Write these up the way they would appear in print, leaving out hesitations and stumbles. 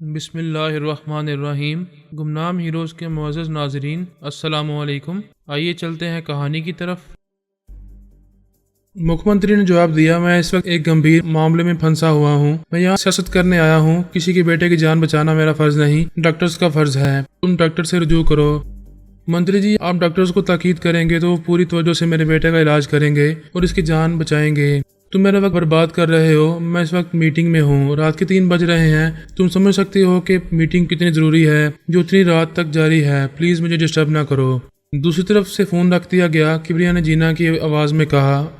بسم اللہ الرحمن الرحیم۔ گمنام ہیروز کے معزز ناظرین، السلام علیکم۔ آئیے چلتے ہیں کہانی کی طرف۔ مکھ منتری نے جواب دیا، میں اس وقت ایک گمبھیر معاملے میں پھنسا ہوا ہوں۔ میں یہاں سیاست کرنے آیا ہوں۔ کسی کے بیٹے کی جان بچانا میرا فرض نہیں، ڈاکٹرز کا فرض ہے۔ تم ڈاکٹر سے رجوع کرو۔ منتری جی، آپ ڈاکٹرز کو تاکید کریں گے تو وہ پوری توجہ سے میرے بیٹے کا علاج کریں گے اور اس کی جان بچائیں گے۔ تم میرا وقت برباد کر رہے ہو۔ میں اس وقت میٹنگ میں ہوں، رات کے 3 بج رہے ہیں۔ تم سمجھ سکتے ہو کہ میٹنگ کتنی ضروری ہے جو اتنی رات تک جاری ہے۔ پلیز مجھے ڈسٹرب نہ کرو۔ دوسری طرف سے فون رکھ دیا گیا۔ کبریا نے جینا کی آواز میں کہا،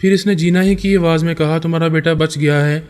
پھر اس نے جینا ہی کی آواز میں کہا، تمہارا بیٹا بچ گیا ہے،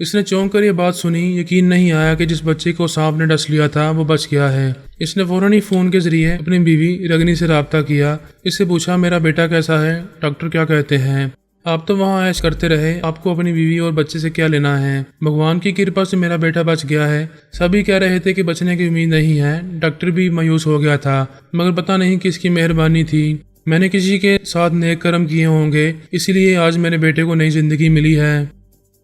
اس نے چونک کر یہ بات سنی۔ یقین نہیں آیا کہ جس بچے کو سانپ نے ڈس لیا تھا وہ بچ گیا ہے۔ اس نے فوراً ہی فون کے ذریعے اپنی بیوی رگنی سے رابطہ کیا۔ اس سے پوچھا، میرا بیٹا کیسا ہے؟ ڈاکٹر کیا کہتے ہیں؟ آپ تو وہاں عیش کرتے رہے، آپ کو اپنی بیوی اور بچے سے کیا لینا ہے؟ بھگوان کی کرپا سے میرا بیٹا بچ گیا ہے۔ سبھی کہہ رہے تھے کہ بچنے کی امید نہیں ہے۔ ڈاکٹر بھی مایوس ہو گیا تھا، مگر پتہ نہیں کس کی مہربانی تھی۔ میں نے کسی کے ساتھ نیک کرم کیے ہوں گے، اسی لیے آج میرے بیٹے کو نئی زندگی ملی ہے۔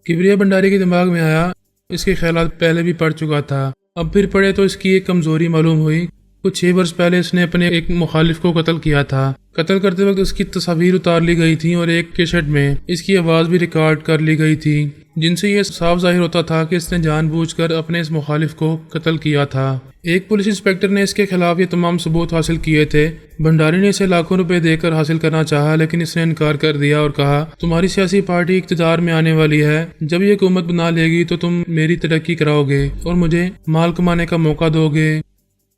کبریا بھنڈاری کے دماغ میں آیا، اس کے خیالات پہلے بھی پڑھ چکا تھا، اب پھر پڑھے تو اس کی ایک کمزوری معلوم ہوئی۔ کچھ 6 برس پہلے اس نے اپنے ایک مخالف کو قتل کیا تھا۔ قتل کرتے وقت اس کی تصاویر اتار لی گئی تھیں اور ایک کیسٹ میں اس کی آواز بھی ریکارڈ کر لی گئی تھی، جن سے یہ صاف ظاہر ہوتا تھا کہ اس نے جان بوجھ کر اپنے اس مخالف کو قتل کیا تھا۔ ایک پولیس انسپکٹر نے اس کے خلاف یہ تمام ثبوت حاصل کیے تھے۔ بھنڈاری نے اسے لاکھوں روپے دے کر حاصل کرنا چاہا، لیکن اس نے انکار کر دیا اور کہا، تمہاری سیاسی پارٹی اقتدار میں آنے والی ہے۔ جب یہ حکومت بنا لے گی تو تم میری ترقی کراؤ گے اور مجھے مال کمانے کا موقع دو گے۔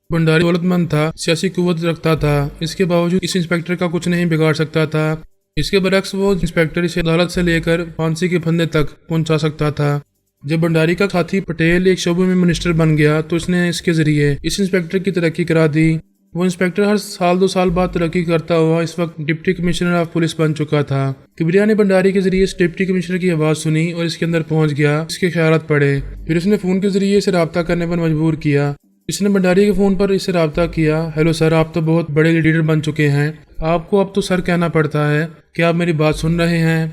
بھنڈاری دولت مند تھا، سیاسی قوت رکھتا تھا، اس کے باوجود اس انسپکٹر کا کچھ نہیں بگاڑ سکتا تھا۔ اس کے برعکس وہ انسپکٹر اسے عدالت سے لے کر پھانسی کے پھندے تک پہنچا سکتا تھا۔ جب بھنڈاری کا ساتھی پٹیل ایک شعبے میں منسٹر بن گیا تو اس نے اس کے ذریعے اس انسپکٹر کی ترقی کرا دی۔ وہ انسپکٹر ہر سال 2 سال بعد ترقی کرتا ہوا اس وقت ڈپٹی کمشنر آف پولیس بن چکا تھا۔ کبریا نے بھنڈاری کے ذریعے اس ڈپٹی کمشنر کی آواز سنی اور اس کے اندر پہنچ گیا، اس کے خیالات پڑھے۔ پھر اس نے فون کے ذریعے اسے رابطہ کرنے پر مجبور کیا۔ اس نے بھنڈاری کے فون پر اس سے رابطہ کیا، ہیلو سر، آپ تو بہت بڑے لیڈر بن چکے ہیں، آپ کو اب تو سر کہنا پڑتا ہے، کیا آپ میری بات سن رہے ہیں؟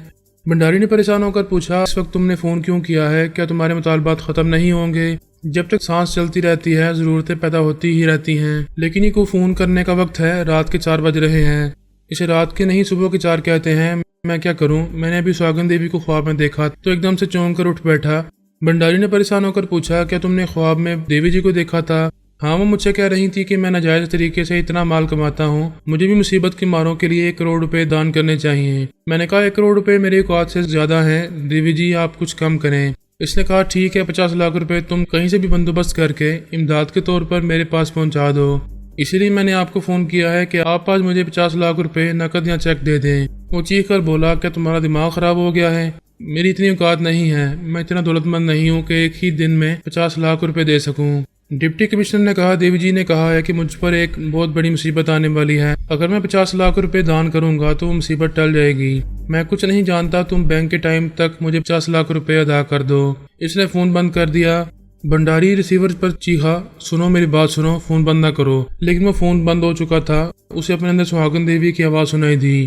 بھنڈاری نے پریشان ہو کر پوچھا، اس وقت تم نے فون کیوں کیا ہے؟ کیا تمہارے مطالبات ختم نہیں ہوں گے؟ جب تک سانس چلتی رہتی ہے ضرورتیں پیدا ہوتی ہی رہتی ہیں، لیکن یہ کو فون کرنے کا وقت ہے، رات کے 4 بج رہے ہیں۔ اسے رات کے نہیں صبح کے 4 کہتے ہیں۔ میں کیا کروں؟ میں نے ابھی سہاگن دیوی کو خواب میں دیکھا تو ایک دم سے چونک کر اٹھ بیٹھا۔ بھنڈاری نے پریشان ہو کر پوچھا، کیا تم نے خواب میں دیوی جی کو دیکھا تھا؟ ہاں، وہ مجھ سے کہہ رہی تھی کہ میں ناجائز طریقے سے اتنا مال کماتا ہوں، مجھے بھی مصیبت کے ماروں کے لیے 1 کروڑ روپے دان کرنے چاہیے۔ میں نے کہا 1 کروڑ روپے میری اوقات سے زیادہ ہیں، دیوی جی آپ کچھ کم کریں۔ اس نے کہا، ٹھیک ہے، 50 لاکھ روپے تم کہیں سے بھی بندوبست کر کے امداد کے طور پر میرے پاس پہنچا دو۔ اسی لیے میں نے آپ کو فون کیا ہے کہ آپ آج مجھے 50 لاکھ روپے نقد یا چیک دے دیں۔ وہ چیخ کر بولا، کیا تمہارا دماغ خراب ہو گیا ہے؟ میری اتنی اوقات نہیں ہے، میں اتنا دولت مند نہیں ہوں کہ ایک ہی دن میں 50 لاکھ روپے دے سکوں۔ ڈپٹی کمشنر نے کہا، دیوی جی نے کہا ہے کہ مجھ پر ایک بہت بڑی مصیبت آنے والی ہے، اگر میں 50 لاکھ روپے دان کروں گا تو وہ مصیبت ٹل جائے گی۔ میں کچھ نہیں جانتا، تم بینک کے ٹائم تک مجھے 50 لاکھ روپے ادا کر دو۔ اس نے فون بند کر دیا۔ بھنڈاری ریسیور پر چیخا، سنو میری بات سنو، فون بند نہ کرو۔ لیکن وہ فون بند ہو چکا تھا۔ اسے اپنے اندر سہاگن دیوی کی آواز سنائی دی،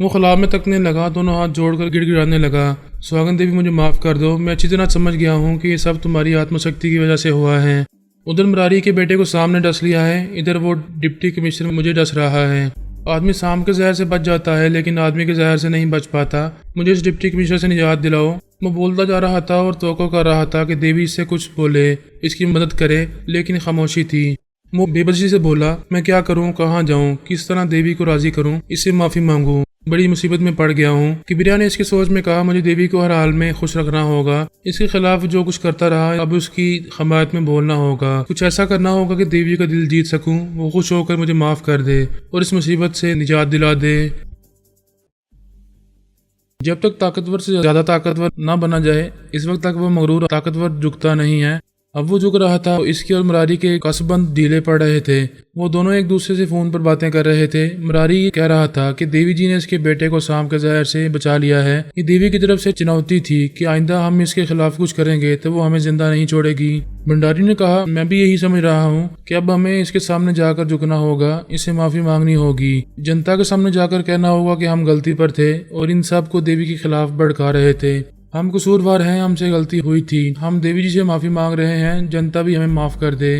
وہ خلاب میں تکنے لگا، دونوں ہاتھ جوڑ کر گڑ گڑانے لگا، سہاگن دیوی مجھے معاف کر دو، میں اچھی طرح سمجھ گیا ہوں کہ یہ سب تمہاری آتم شکتی کی وجہ سے ہوا ہے۔ ادھر مراری کے بیٹے کو سام نے ڈس لیا ہے، ادھر وہ ڈپٹی کمشنر مجھے ڈس رہا ہے۔ آدمی سام کے زہر سے بچ جاتا ہے لیکن آدمی کے زہر سے نہیں بچ پاتا۔ مجھے اس ڈپٹی کمشنر سے نجات دلاؤ۔ وہ بولتا جا رہا تھا اور توقع کر رہا تھا کہ دیوی اس سے کچھ بولے، اس کی مدد کرے، لیکن خاموشی تھی۔ وہ بے بسی سے بولا، میں کیا کروں، کہاں جاؤں، کس طرح دیوی کو راضی کروں، اس سے معافی مانگوں، بڑی مصیبت میں پڑ گیا ہوں۔ کبریا نے اس کی سوچ میں کہا، مجھے دیوی کو ہر حال میں خوش رکھنا ہوگا، اس کے خلاف جو کچھ کرتا رہا اب اس کی حمایت میں بولنا ہوگا، کچھ ایسا کرنا ہوگا کہ دیوی کا دل جیت سکوں، وہ خوش ہو کر مجھے معاف کر دے اور اس مصیبت سے نجات دلا دے۔ جب تک طاقتور سے زیادہ طاقتور نہ بنا جائے، اس وقت تک وہ مغرور طاقتور جھکتا نہیں ہے۔ اب وہ جھک رہا تھا، اس کی اور مراری کے قصبند ڈھیلے پڑ رہے تھے۔ وہ دونوں ایک دوسرے سے فون پر باتیں کر رہے تھے۔ مراری کہہ رہا تھا کہ دیوی جی نے اس کے بیٹے کو سانپ کے زہر سے بچا لیا ہے۔ یہ دیوی کی طرف سے چنوتی تھی کہ آئندہ ہم اس کے خلاف کچھ کریں گے تو وہ ہمیں زندہ نہیں چھوڑے گی۔ بھنڈاری نے کہا، میں بھی یہی سمجھ رہا ہوں کہ اب ہمیں اس کے سامنے جا کر جھکنا ہوگا، اس سے معافی مانگنی ہوگی، جنتا کے سامنے جا کر کہنا ہوگا کہ ہم غلطی پر تھے اور ان سب کو دیوی کے خلاف بھڑکا رہے تھے۔ ہم قصوروار ہیں، ہم سے غلطی ہوئی تھی، ہم دیوی جی سے معافی مانگ رہے ہیں، جنتا بھی ہمیں معاف کر دے۔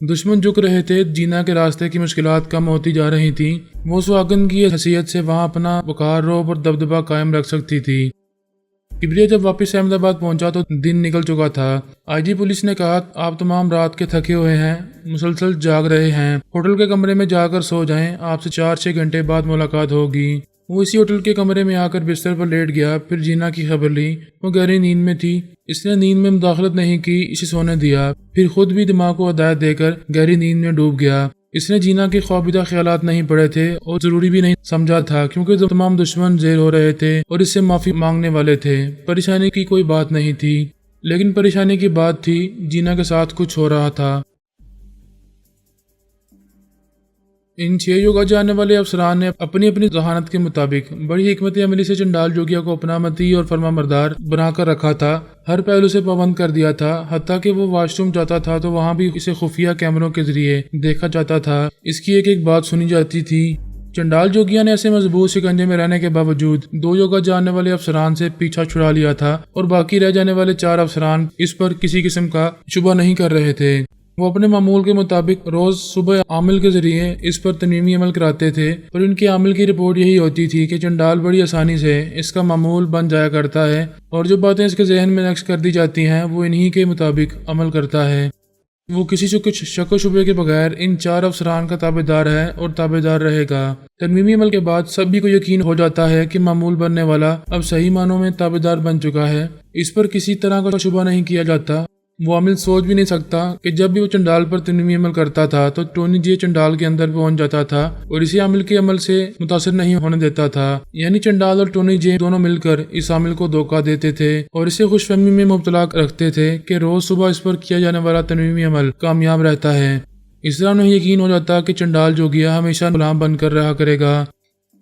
دشمن جھک رہے تھے، جینا کے راستے کی مشکلات کم ہوتی جا رہی تھیں۔ وہ سہاگن کی حیثیت سے وہاں اپنا وقار، رعب اور دبدبہ قائم رکھ سکتی تھی۔ کبریا جب واپس احمد آباد پہنچا تو دن نکل چکا تھا۔ آئی جی پولیس نے کہا، آپ تمام رات کے تھکے ہوئے ہیں، مسلسل جاگ رہے ہیں، ہوٹل کے کمرے میں جا کر سو جائیں، آپ سے 4-6 گھنٹے بعد ملاقات ہوگی۔ وہ اسی ہوٹل کے کمرے میں آ کر بستر پر لیٹ گیا، پھر جینا کی خبر لی۔ وہ گہری نیند میں تھی، اس نے نیند میں مداخلت نہیں کی، اسے سونے دیا، پھر خود بھی دماغ کو ہدایت دے کر گہری نیند میں ڈوب گیا۔ اس نے جینا کے خوابیدہ خیالات نہیں پڑے تھے اور ضروری بھی نہیں سمجھا تھا، کیونکہ تمام دشمن زیر ہو رہے تھے اور اس سے معافی مانگنے والے تھے۔ پریشانی کی کوئی بات نہیں تھی، لیکن پریشانی کی بات تھی، جینا کے ساتھ کچھ ہو رہا تھا۔ ان 6 یوگا جاننے والے افسران نے اپنی اپنی ذہانت کے مطابق بڑی حکمت عملی سے چنڈال جوگیا کو اپنا متی اور فرما بردار بنا کر رکھا تھا، ہر پہلو سے پابند کر دیا تھا، حتیٰ کہ وہ واش روم جاتا تھا تو وہاں بھی اسے خفیہ کیمروں کے ذریعے دیکھا جاتا تھا، اس کی ایک ایک بات سنی جاتی تھی۔ چنڈال جوگیا نے ایسے مضبوط شکنجے میں رہنے کے باوجود 2 یوگا جاننے والے افسران سے پیچھا چھڑا لیا تھا اور باقی رہ جانے والے 4 افسران اس پر کسی قسم کا شبہ نہیں کر رہے تھے۔ وہ اپنے معمول کے مطابق روز صبح عامل کے ذریعے اس پر تنویمی عمل کراتے تھے، اور ان کے عامل کی رپورٹ یہی ہوتی تھی کہ چنڈال بڑی آسانی سے اس کا معمول بن جایا کرتا ہے، اور جو باتیں اس کے ذہن میں نقش کر دی جاتی ہیں وہ انہی کے مطابق عمل کرتا ہے۔ وہ کسی سے کچھ شک و شبے کے بغیر ان 4 افسران کا تابع دار ہے اور تابع دار رہے گا۔ تنویمی عمل کے بعد سبھی کو یقین ہو جاتا ہے کہ معمول بننے والا اب صحیح معنوں میں تابع دار بن چکا ہے، اس پر کسی طرح کا شبہ نہیں کیا جاتا۔ وہ عامل سوچ بھی نہیں سکتا کہ جب بھی وہ چنڈال پر تنویمی عمل کرتا تھا تو ٹونی جے چنڈال کے اندر پہنچ جاتا تھا اور اسی عامل کے عمل سے متاثر نہیں ہونے دیتا تھا، یعنی چنڈال اور ٹونی جے دونوں مل کر اس عامل کو دھوکہ دیتے تھے اور اسے خوش فہمی میں مبتلا رکھتے تھے کہ روز صبح اس پر کیا جانے والا تنویمی عمل کامیاب رہتا ہے۔ اس طرح انہیں یقین ہو جاتا کہ چنڈال جوگیا ہمیشہ غلام بن کر رہا کرے گا۔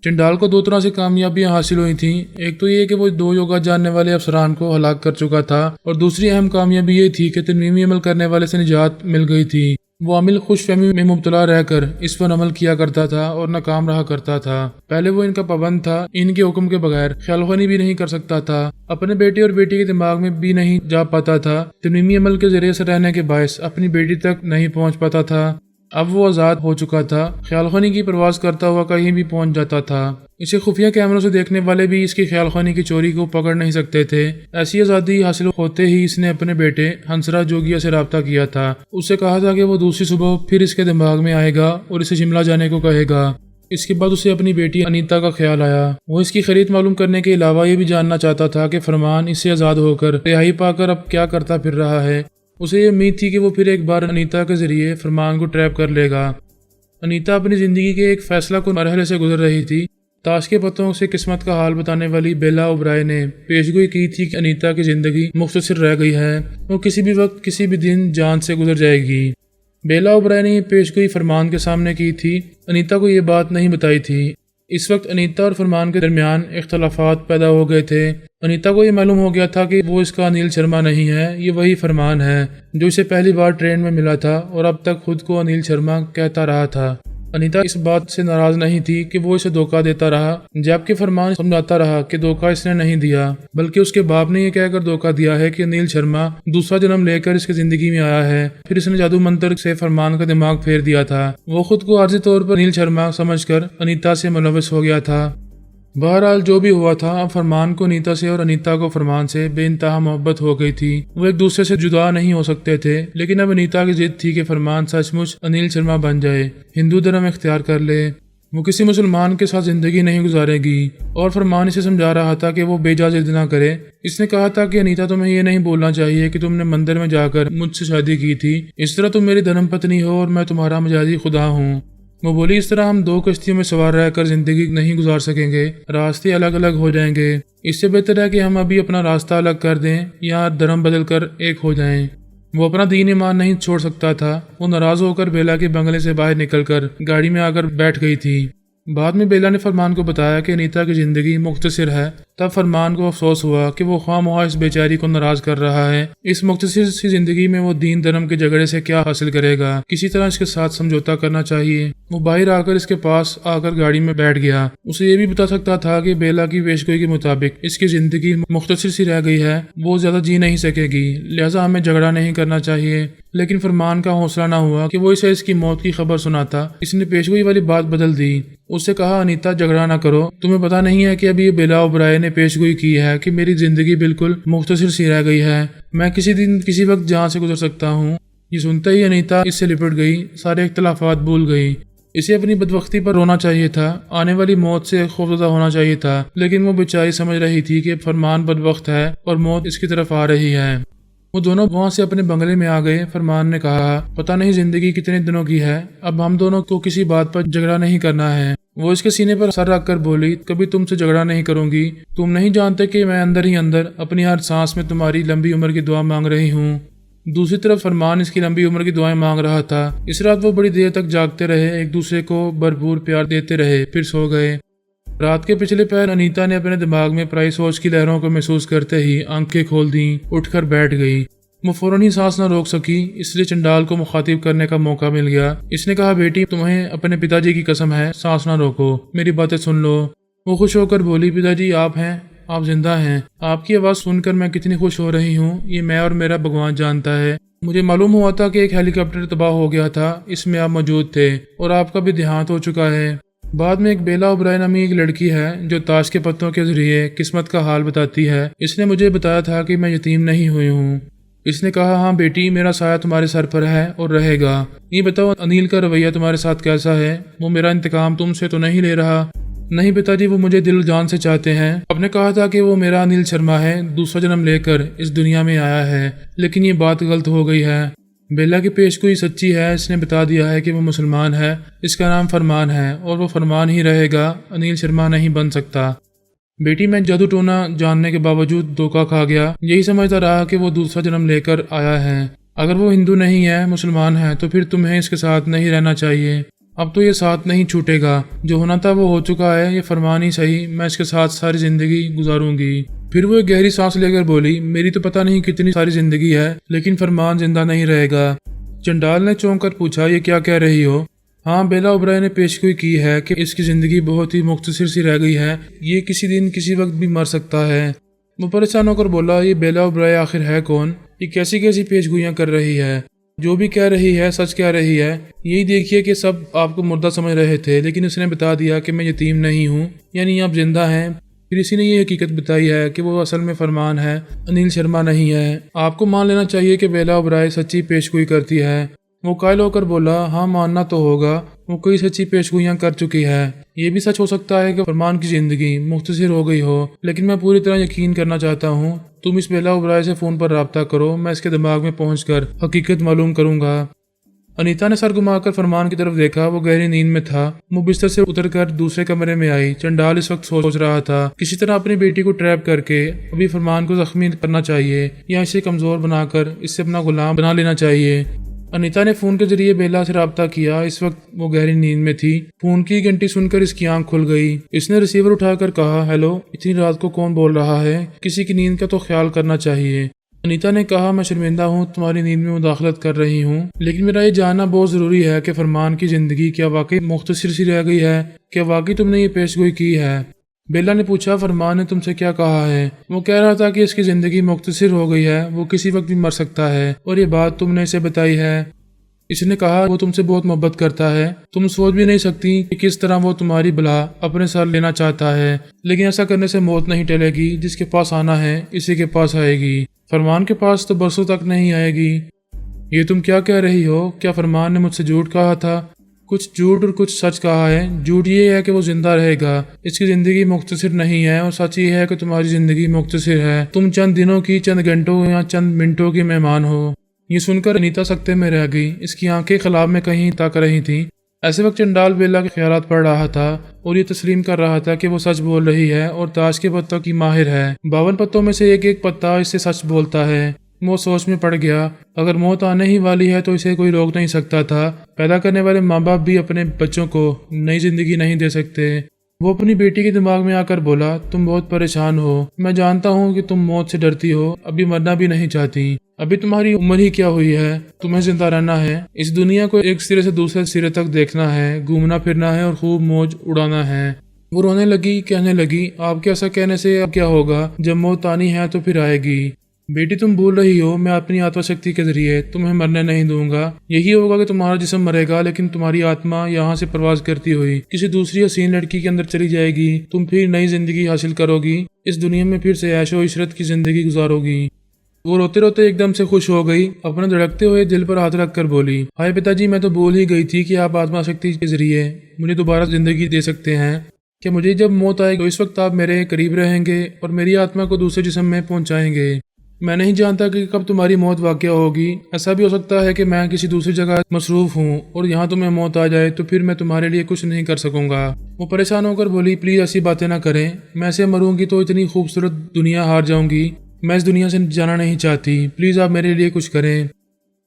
چنڈال کو 2 طرح سے کامیابیاں حاصل ہوئی تھیں، ایک تو یہ کہ وہ 2 یوگا جاننے والے افسران کو ہلاک کر چکا تھا، اور دوسری اہم کامیابی یہ تھی کہ تنویمی عمل کرنے والے سے نجات مل گئی تھی۔ وہ عامل خوش فہمی میں مبتلا رہ کر اس پر عمل کیا کرتا تھا اور ناکام رہا کرتا تھا۔ پہلے وہ ان کا پابند تھا، ان کے حکم کے بغیر خیال خوانی بھی نہیں کر سکتا تھا، اپنے بیٹے اور بیٹی کے دماغ میں بھی نہیں جا پاتا تھا، تنویمی عمل کے ذریعے سے رہنے کے باعث اپنی بیٹی تک نہیں پہنچ پاتا تھا۔ اب وہ آزاد ہو چکا تھا، خیال خوانی کی پرواز کرتا ہوا کہیں بھی پہنچ جاتا تھا۔ اسے خفیہ کیمروں سے دیکھنے والے بھی اس کی خیال خوانی کی چوری کو پکڑ نہیں سکتے تھے۔ ایسی آزادی حاصل ہوتے ہی اس نے اپنے بیٹے ہنسراج جوگیا سے رابطہ کیا تھا، اس سے کہا تھا کہ وہ دوسری صبح پھر اس کے دماغ میں آئے گا اور اسے شملہ جانے کو کہے گا۔ اس کے بعد اسے اپنی بیٹی انیتا کا خیال آیا۔ وہ اس کی خرید معلوم کرنے کے علاوہ یہ بھی جاننا چاہتا تھا کہ فرمان اس سے آزاد ہو کر رہائی پا کر اب کیا کرتا پھر رہا ہے۔ اسے یہ امید تھی کہ وہ پھر ایک بار انیتا کے ذریعے فرمان کو ٹریپ کر لے گا۔ انیتا اپنی زندگی کے ایک فیصلہ کن مرحلے سے گزر رہی تھی۔ تاش کے پتوں سے قسمت کا حال بتانے والی بیلا اوبرائے نے پیشگوئی کی تھی کہ انیتا کی زندگی مختصر رہ گئی ہے، وہ کسی بھی وقت کسی بھی دن جان سے گزر جائے گی۔ بیلا اوبرائے نے یہ پیشگوئی فرمان کے سامنے کی تھی، انیتا کو یہ بات نہیں بتائی تھی۔ اس وقت انیتا اور فرمان کے درمیان اختلافات پیدا ہو گئے تھے۔ انیتا کو یہ معلوم ہو گیا تھا کہ وہ اس کا انیل شرما نہیں ہے، یہ وہی فرمان ہے جو اسے پہلی بار ٹرین میں ملا تھا اور اب تک خود کو انیل شرما کہتا رہا تھا۔ انیتا اس بات سے ناراض نہیں تھی کہ وہ اسے دھوکہ دیتا رہا، جبکہ فرمان سمجھاتا رہا کہ دھوکہ اس نے نہیں دیا، بلکہ اس کے باپ نے یہ کہہ کر دھوکہ دیا ہے کہ انیل شرما دوسرا جنم لے کر اس کی زندگی میں آیا ہے۔ پھر اس نے جادو منتر سے فرمان کا دماغ پھیر دیا تھا۔ وہ خود کو عارضی طور پر انیل شرما سمجھ کر انیتا سے ملوث ہو گیا تھا۔ بہرحال جو بھی ہوا تھا، اب فرمان کو انیتا سے اور انیتا کو فرمان سے بے انتہا محبت ہو گئی تھی۔ وہ ایک دوسرے سے جدا نہیں ہو سکتے تھے، لیکن اب انیتا کی ضد تھی کہ فرمان سچ مچ انیل شرما بن جائے، ہندو دھرم اختیار کر لے، وہ کسی مسلمان کے ساتھ زندگی نہیں گزارے گی، اور فرمان اسے سمجھا رہا تھا کہ وہ بے جا ضد نہ کرے۔ اس نے کہا تھا کہ انیتا تمہیں یہ نہیں بولنا چاہیے کہ تم نے مندر میں جا کر مجھ سے شادی کی تھی، اس طرح تم میری دھرم پتنی ہو اور میں تمہارا مجازی خدا ہوں۔ وہ بولی، اس طرح ہم 2 کشتیوں میں سوار رہ کر زندگی نہیں گزار سکیں گے، راستے الگ الگ ہو جائیں گے، اس سے بہتر ہے کہ ہم ابھی اپنا راستہ الگ کر دیں یا دھرم بدل کر ایک ہو جائیں۔ وہ اپنا دین ایمان نہیں چھوڑ سکتا تھا۔ وہ ناراض ہو کر بیلا کے بنگلے سے باہر نکل کر گاڑی میں آ کر بیٹھ گئی تھی۔ بعد میں بیلا نے فرمان کو بتایا کہ انیتا کی زندگی مختصر ہے۔ تب فرمان کو افسوس ہوا کہ وہ خواہ مخواہ اس بیچاری کو ناراض کر رہا ہے۔ اس مختصر سی زندگی میں وہ دین دھرم کے جھگڑے سے کیا حاصل کرے گا؟ کسی طرح اس کے ساتھ سمجھوتا کرنا چاہیے۔ وہ باہر آ کر اس کے پاس آ کر گاڑی میں بیٹھ گیا۔ اسے یہ بھی بتا سکتا تھا کہ بیلا کی پیشگوئی کے مطابق اس کی زندگی مختصر سی رہ گئی ہے، وہ زیادہ جی نہیں سکے گی، لہٰذا ہمیں جھگڑا نہیں کرنا چاہیے۔ لیکن فرمان کا حوصلہ نہ ہوا کہ وہ اسے اس کی موت کی خبر سناتا۔ اس نے پیشگوئی والی بات بدل دی۔ اس سے کہا، انیتا جھگڑا نہ کرو، تمہیں پتا نہیں ہے کہ ابھی بیلا اوبرائے نے پیشگوئی کی ہے کہ میری زندگی بالکل مختصر سی رہ گئی ہے، میں کسی دن کسی وقت جہاں سے گزر سکتا ہوں۔ یہ سنتے ہی انیتا اس سے لپٹ گئی، سارے اختلافات بھول گئی۔ اسے اپنی بدبختی پر رونا چاہیے تھا، آنے والی موت سے خوفزدہ ہونا چاہیے تھا، لیکن وہ بیچاری سمجھ رہی تھی کہ فرمان بدبخت ہے اور موت اس کی طرف آ رہی ہے۔ وہ دونوں وہاں سے اپنے بنگلے میں آ گئے۔ فرمان نے کہا، پتہ نہیں زندگی کتنے دنوں کی ہے، اب ہم دونوں کو کسی بات پر جھگڑا نہیں کرنا ہے۔ وہ اس کے سینے پر سر رکھ کر بولی، کبھی تم سے جھگڑا نہیں کروں گی، تم نہیں جانتے کہ میں اندر ہی اندر اپنی ہر سانس میں تمہاری لمبی عمر کی دعا مانگ رہی ہوں۔ دوسری طرف فرمان اس کی لمبی عمر کی دعائیں مانگ رہا تھا۔ اس رات وہ بڑی دیر تک جاگتے رہے، ایک دوسرے کو بھرپور پیار دیتے رہے، پھر سو گئے۔ رات کے پچھلے پہر انیتا نے اپنے دماغ میں پرائی سوچ کی لہروں کو محسوس کرتے ہی آنکھیں کھول دیں، اٹھ کر بیٹھ گئی۔ وہ فوراً ہی سانس نہ روک سکی، اس لیے چنڈال کو مخاطب کرنے کا موقع مل گیا۔ اس نے کہا، بیٹی تمہیں اپنے پتا جی کی قسم ہے، سانس نہ روکو، میری باتیں سن لو۔ وہ خوش ہو کر بولی، پتا جی آپ ہیں، آپ زندہ ہیں، آپ کی آواز سن کر میں کتنی خوش ہو رہی ہوں، یہ میں اور میرا بھگوان جانتا ہے۔ مجھے معلوم ہوا تھا کہ ایک ہیلی کاپٹر تباہ ہو گیا تھا، اس میں آپ موجود تھے اور آپ کا بھی دیہانت ہو چکا ہے۔ بعد میں ایک بیلا اوبرائے نامی ایک لڑکی ہے جو تاش کے پتوں کے ذریعے قسمت کا حال بتاتی ہے۔ اس نے مجھے بتایا تھا کہ میں یتیم نہیں ہوئی ہوں۔ اس نے کہا، ہاں بیٹی، میرا سایہ تمہارے سر پر ہے اور رہے گا۔ یہ بتاؤ انیل کا رویہ تمہارے ساتھ کیسا ہے؟ وہ میرا انتقام تم سے تو نہیں لے رہا؟ نہیں پتا جی، وہ مجھے دل جان سے چاہتے ہیں۔ آپ نے کہا تھا کہ وہ میرا انیل شرما ہے، دوسرا جنم لے کر اس دنیا میں آیا ہے، لیکن یہ بات غلط ہو گئی ہے۔ بیلا کی پیشگوئی سچی ہے، اس نے بتا دیا ہے کہ وہ مسلمان ہے، اس کا نام فرمان ہے اور وہ فرمان ہی رہے گا، انیل شرما نہیں بن سکتا۔ بیٹی، میں جادو ٹونا جاننے کے باوجود دھوکا کھا گیا، یہی سمجھتا رہا کہ وہ دوسرا جنم لے کر آیا ہے۔ اگر وہ ہندو نہیں ہے، مسلمان ہے، تو پھر تمہیں اس کے ساتھ نہیں رہنا چاہیے۔ اب تو یہ ساتھ نہیں چھوٹے گا، جو ہونا تھا وہ ہو چکا ہے، یہ فرمان ہی صحیح، میں اس کے ساتھ ساری زندگی گزاروں گی۔ پھر وہ ایک گہری سانس لے کر بولی، میری تو پتہ نہیں کتنی ساری زندگی ہے، لیکن فرمان زندہ نہیں رہے گا۔ چنڈال نے چونک کر پوچھا، یہ کیا کہہ رہی ہو؟ ہاں، بیلا اوبرائے نے پیشگوئی کی ہے کہ اس کی زندگی بہت ہی مختصر سی رہ گئی ہے، یہ کسی دن کسی وقت بھی مر سکتا ہے۔ وہ پریشان ہو کر بولا، یہ بیلا اوبرائے آخر ہے کون؟ یہ کیسی کیسی پیشگوئیاں کر رہی ہے؟ جو بھی کہہ رہی ہے سچ کہہ رہی ہے۔ یہی دیکھیے کہ سب آپ کو مردہ سمجھ رہے تھے، لیکن اس نے بتا دیا کہ میں یتیم نہیں ہوں، یعنی آپ زندہ ہیں۔ پھر اسی نے یہ حقیقت بتائی ہے کہ وہ اصل میں فرمان ہے، انیل شرما نہیں ہے۔ آپ کو مان لینا چاہیے کہ بیلا اوبرائے سچی پیشگوئی کرتی ہے۔ وہ قائل ہو کر بولا، ہاں ماننا تو ہوگا، وہ کئی سچی پیشگوئیاں کر چکی ہے۔ یہ بھی سچ ہو سکتا ہے کہ فرمان کی زندگی مختصر ہو گئی ہو، لیکن میں پوری طرح یقین کرنا چاہتا ہوں۔ تم اس بیلا اوبرائے سے فون پر رابطہ کرو، میں اس کے دماغ میں پہنچ کر حقیقت معلوم کروں گا۔ انیتا نے سر گھما کر فرمان کی طرف دیکھا، وہ گہری نیند میں تھا۔ وہ بستر سے اتر کر دوسرے کمرے میں آئی۔ چنڈال اس وقت سوچ رہا تھا، کسی طرح اپنی بیٹی کو ٹریپ کر کے ابھی فرمان کو زخمی کرنا چاہیے، یا اسے کمزور بنا کر اس سے اپنا غلام بنا لینا چاہیے۔ انیتا نے فون کے ذریعے بیلا سے رابطہ کیا۔ اس وقت وہ گہری نیند میں تھی۔ فون کی گھنٹی سن کر اس کی آنکھ کھل گئی۔ اس نے ریسیور اٹھا کر کہا، ہیلو، اتنی رات کو کون بول رہا ہے؟ کسی کی نیند کا تو خیال کرنا چاہیے۔ انیتا نے کہا، میں شرمندہ ہوں تمہاری نیند میں مداخلت کر رہی ہوں، لیکن میرا یہ جاننا بہت ضروری ہے کہ فرمان کی زندگی کیا واقعی مختصر سی رہ گئی ہے؟ کیا واقعی تم نے یہ پیشگوئی کی ہے؟ بیلا نے پوچھا، فرمان نے تم سے کیا کہا ہے؟ وہ کہہ رہا تھا کہ اس کی زندگی مختصر ہو گئی ہے، وہ کسی وقت بھی مر سکتا ہے، اور یہ بات تم نے اسے بتائی ہے۔ اس نے کہا، وہ تم سے بہت محبت کرتا ہے، تم سوچ بھی نہیں سکتی کہ کس طرح وہ تمہاری بلا اپنے سر لینا چاہتا ہے، لیکن ایسا کرنے سے موت نہیں ٹلے گی، جس کے پاس آنا ہے اسی کے پاس آئے گی، فرمان کے پاس تو برسوں تک نہیں آئے گی۔ یہ تم کیا کہہ رہی ہو؟ کیا فرمان نے مجھ سے جھوٹ کہا تھا؟ کچھ جھوٹ اور کچھ سچ کہا ہے۔ جھوٹ یہ ہے کہ وہ زندہ رہے گا، اس کی زندگی مختصر نہیں ہے، اور سچ یہ ہے کہ تمہاری زندگی مختصر ہے، تم چند دنوں کی، چند گھنٹوں یا چند منٹوں کی مہمان ہو۔ یہ سن کر انیتا سکتے میں رہ گئی، اس کی آنکھیں خلاب میں کہیں تک رہی تھیں۔ ایسے وقت چنڈال بیلا کے خیالات پڑھ رہا تھا اور یہ تسلیم کر رہا تھا کہ وہ سچ بول رہی ہے اور تاش کے پتوں کی ماہر ہے۔ 52 پتوں میں سے ایک ایک پتا اس سے سچ بولتا ہے۔ وہ سوچ میں پڑ گیا، اگر موت آنے ہی والی ہے تو اسے کوئی روک نہیں سکتا تھا۔ پیدا کرنے والے ماں باپ بھی اپنے بچوں کو نئی زندگی نہیں دے سکتے۔ وہ اپنی بیٹی کے دماغ میں آ کر بولا، تم بہت پریشان ہو، میں جانتا ہوں کہ تم موت سے ڈرتی ہو، ابھی مرنا بھی نہیں چاہتی، ابھی تمہاری عمر ہی کیا ہوئی ہے، تمہیں زندہ رہنا ہے، اس دنیا کو ایک سرے سے دوسرے سرے تک دیکھنا ہے، گھومنا پھرنا ہے اور خوب موج اڑانا ہے۔ وہ رونے لگی، کہنے لگی، آپ کے ایسا کہنے سے اب کیا ہوگا، جب موت آنی ہے تو پھر آئے گی۔ بیٹی تم بھول رہی ہو، میں اپنی آتما شکتی کے ذریعے تمہیں مرنے نہیں دوں گا۔ یہی ہوگا کہ تمہارا جسم مرے گا لیکن تمہاری آتما یہاں سے پرواز کرتی ہوئی کسی دوسری حسین لڑکی کے اندر چلی جائے گی، تم پھر نئی زندگی حاصل کرو گی، اس دنیا میں پھر سے عیش و عشرت کی زندگی گزارو گی۔ وہ روتے روتے ایک دم سے خوش ہو گئی، اپنے دھڑکتے ہوئے دل پر ہاتھ رکھ کر بولی، ہائے پتا جی، میں تو بول ہی گئی تھی کہ آپ آتما شکتی کے ذریعے مجھے دوبارہ زندگی دے سکتے ہیں، کہ مجھے جب موت آئے گی اس وقت آپ میرے قریب رہیں گے اور میری آتما کو دوسرے جسم میں پہنچائیں گے۔ میں نہیں جانتا کہ کب تمہاری موت واقع ہوگی، ایسا بھی ہو سکتا ہے کہ میں کسی دوسری جگہ مصروف ہوں اور یہاں تمہیں موت آ جائے تو پھر میں تمہارے لیے کچھ نہیں کر سکوں گا۔ وہ پریشان ہو کر بولی، پلیز ایسی باتیں نہ کریں، میں ایسے مروں گی تو اتنی خوبصورت دنیا ہار جاؤں گی، میں اس دنیا سے جانا نہیں چاہتی، پلیز آپ میرے لیے کچھ کریں۔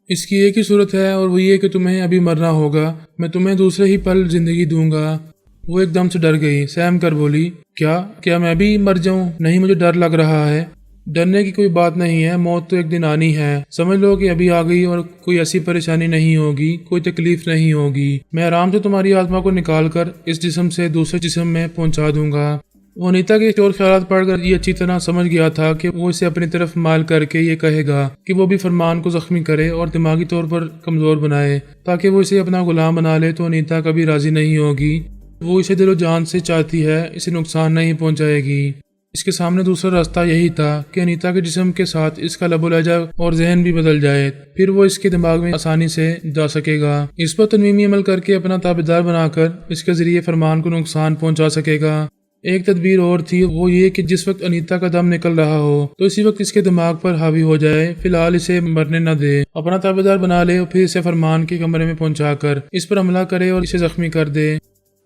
اس کی ایک ہی صورت ہے اور وہ یہ کہ تمہیں ابھی مرنا ہوگا، میں تمہیں دوسرے ہی پل زندگی دوں گا۔ وہ ایک دم سے ڈر گئی، سہم کر بولی، کیا میں بھی مر جاؤں؟ نہیں، مجھے ڈر لگ رہا ہے۔ ڈرنے کی کوئی بات نہیں ہے، موت تو ایک دن آنی ہے، سمجھ لو کہ ابھی آ گئی اور کوئی ایسی پریشانی نہیں ہوگی، کوئی تکلیف نہیں ہوگی، میں آرام سے تمہاری آتما کو نکال کر اس جسم سے دوسرے جسم میں پہنچا دوں گا۔ وہ انیتا کے چور خیالات پڑھ کر یہ اچھی طرح سمجھ گیا تھا کہ وہ اسے اپنی طرف مائل کر کے یہ کہے گا کہ وہ بھی فرمان کو زخمی کرے اور دماغی طور پر کمزور بنائے تاکہ وہ اسے اپنا غلام بنا لے، تو انیتا کبھی راضی نہیں ہوگی۔ وہ اسے دل و جان سے چاہتی ہے، اسے نقصان نہیں پہنچائے گی۔ اس کے سامنے دوسرا راستہ یہی تھا کہ انیتا کے جسم کے ساتھ اس کا لب و لہجہ اور ذہن بھی بدل جائے، پھر وہ اس کے دماغ میں آسانی سے جا سکے گا، اس پر تنویمی عمل کر کے اپنا تابعدار بنا کر اس کے ذریعے فرمان کو نقصان پہنچا سکے گا۔ ایک تدبیر اور تھی، وہ یہ کہ جس وقت انیتا کا دم نکل رہا ہو تو اسی وقت اس کے دماغ پر حاوی ہو جائے، فی الحال اسے مرنے نہ دے، اپنا تابعدار بنا لے اور پھر اسے فرمان کے کمرے میں پہنچا کر اس پر حملہ کرے اور اسے زخمی کر دے۔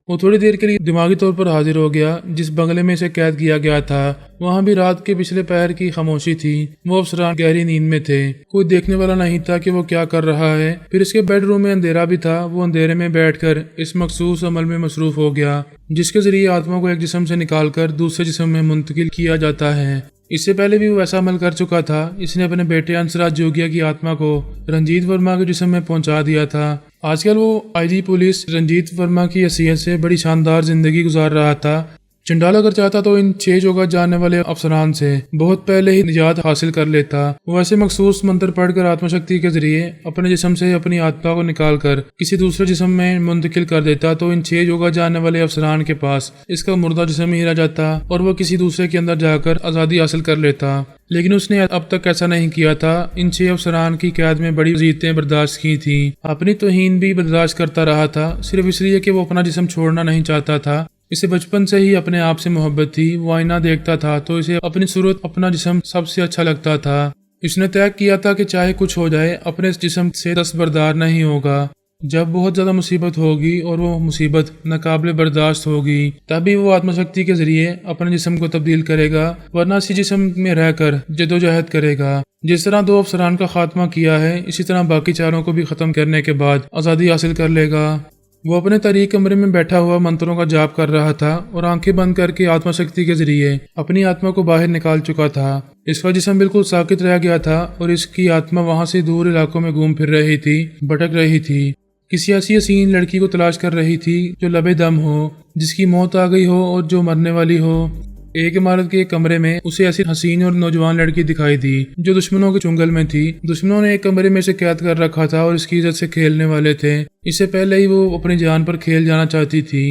وہ تھوڑی دیر کے لیے دماغی طور پر حاضر ہو گیا، جس بنگلے میں اسے قید کیا گیا تھا وہاں بھی رات کے پچھلے پہر کی خاموشی تھی، وہ افسران گہری نیند میں تھے، کوئی دیکھنے والا نہیں تھا کہ وہ کیا کر رہا ہے۔ پھر اس کے بیڈ روم میں اندھیرا بھی تھا، وہ اندھیرے میں بیٹھ کر اس مخصوص عمل میں مصروف ہو گیا جس کے ذریعے آتما کو ایک جسم سے نکال کر دوسرے جسم میں منتقل کیا جاتا ہے۔ اس سے پہلے بھی وہ ایسا عمل کر چکا تھا، اس نے اپنے بیٹے ہنسراج جوگیا کی آتما کو رنجیت ورما کے جسم میں پہنچا دیا تھا۔ آج کل وہ آئی جی پولیس رنجیت ورما کی حیثیت سے بڑی شاندار زندگی گزار رہا تھا۔ چنڈال اگر چاہتا تو ان 6 جوگا جاننے والے افسران سے بہت پہلے ہی نجات حاصل کر لیتا۔ وہ ایسے مخصوص منتر پڑھ کر آتما شکتی کے ذریعے اپنے جسم سے اپنی آتما کو نکال کر کسی دوسرے جسم میں منتقل کر دیتا، تو ان 6 جوگا جاننے والے افسران کے پاس اس کا مردہ جسم ہی رہ جاتا اور وہ کسی دوسرے کے اندر جا کر آزادی حاصل کر لیتا۔ لیکن اس نے اب تک ایسا نہیں کیا تھا۔ ان 6 افسران کی قید میں بڑی اذیتیں برداشت کی تھیں، اپنی توہین بھی برداشت کرتا رہا تھا، صرف اس لیے کہ وہ اپنا جسم چھوڑنا نہیں چاہتا تھا۔ اسے بچپن سے ہی اپنے آپ سے محبت تھی، وہ آئینہ دیکھتا تھا تو اسے اپنی صورت، اپنا جسم سب سے اچھا لگتا تھا۔ اس نے طے کیا تھا کہ چاہے کچھ ہو جائے اپنے اس جسم سے دستبردار نہیں ہوگا۔ جب بہت زیادہ مصیبت ہوگی اور وہ مصیبت ناقابل برداشت ہوگی تبھی وہ آتما شکتی کے ذریعے اپنے جسم کو تبدیل کرے گا، ورنہ اسی جسم میں رہ کر جدوجہد کرے گا۔ جس طرح 2 افسران کا خاتمہ کیا ہے، اسی طرح باقی 4 کو بھی ختم کرنے کے بعد آزادی حاصل کر لے گا۔ وہ اپنے تاریک کمرے میں بیٹھا ہوا منتروں کا جاپ کر رہا تھا اور آنکھیں بند کر کے آتما شکتی کے ذریعے اپنی آتما کو باہر نکال چکا تھا۔ اس کا جسم بالکل ساکت رہ گیا تھا اور اس کی آتما وہاں سے دور علاقوں میں گھوم پھر رہی تھی، بھٹک رہی تھی، کسی ایسی حسین لڑکی کو تلاش کر رہی تھی جو لبے دم ہو، جس کی موت آ گئی ہو اور جو مرنے والی ہو۔ ایک عمارت کے ایک کمرے میں اسے ایسی حسین اور نوجوان لڑکی دکھائی دی جو دشمنوں کے چنگل میں تھی۔ دشمنوں نے ایک کمرے میں اسے قید کر رکھا تھا اور اس کی عزت سے کھیلنے والے تھے، اس سے پہلے ہی وہ اپنی جان پر کھیل جانا چاہتی تھی۔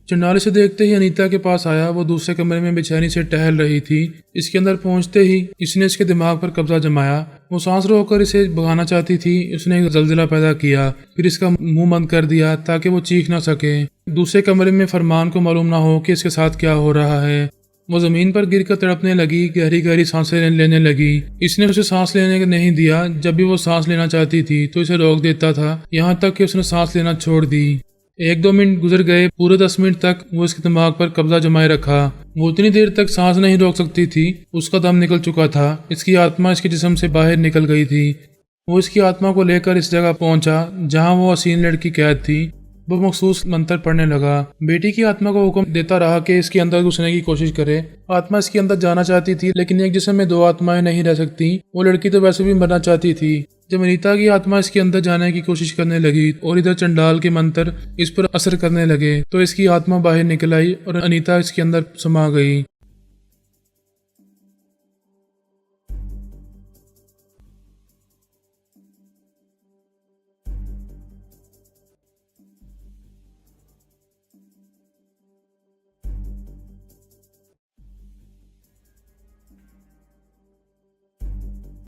چنڈال اسے دیکھتے ہی انیتا کے پاس آیا، وہ دوسرے کمرے میں بے چینی سے ٹہل رہی تھی۔ اس کے اندر پہنچتے ہی اس نے اس کے دماغ پر قبضہ جمایا، وہ سانس روک کر اسے بھگانا چاہتی تھی۔ اس نے ایک زلزلہ پیدا کیا، پھر اس کا منہ بند کر دیا تاکہ وہ چیخ نہ سکے۔ دوسرے کمرے میں فرمان کو معلوم نہ ہو کہ اس کے ساتھ کیا ہو رہا ہے۔ وہ زمین پر گر کر تڑپنے لگی، گہری گہری سانسیں لینے لگی۔ اس نے اسے سانس لینے نہیں دیا، جب بھی وہ سانس لینا چاہتی تھی تو اسے روک دیتا تھا، یہاں تک کہ اس نے سانس لینا چھوڑ دی۔ ایک دو منٹ گزر گئے، پورے 10 منٹ تک وہ اس کے دماغ پر قبضہ جمائے رکھا۔ وہ اتنی دیر تک سانس نہیں روک سکتی تھی، اس کا دم نکل چکا تھا، اس کی آتما اس کے جسم سے باہر نکل گئی تھی۔ وہ اس کی آتما کو لے کر اس جگہ پہنچا جہاں وہ حسین لڑکی قید تھی۔ وہ مخصوص منتر پڑھنے لگا، بیٹی کی آتما کو حکم دیتا رہا کہ اس کے اندر گھسنے کی کوشش کرے۔ آتما اس کے اندر جانا چاہتی تھی، لیکن ایک جسم میں 2 آتمائیں نہیں رہ سکتی۔ وہ لڑکی تو ویسے بھی مرنا چاہتی تھی۔ جب انیتا کی آتما اس کے اندر جانے کی کوشش کرنے لگی اور ادھر چنڈال کے منتر اس پر اثر کرنے لگے تو اس کی آتما باہر نکل آئی اور انیتا اس کے اندر سما گئی۔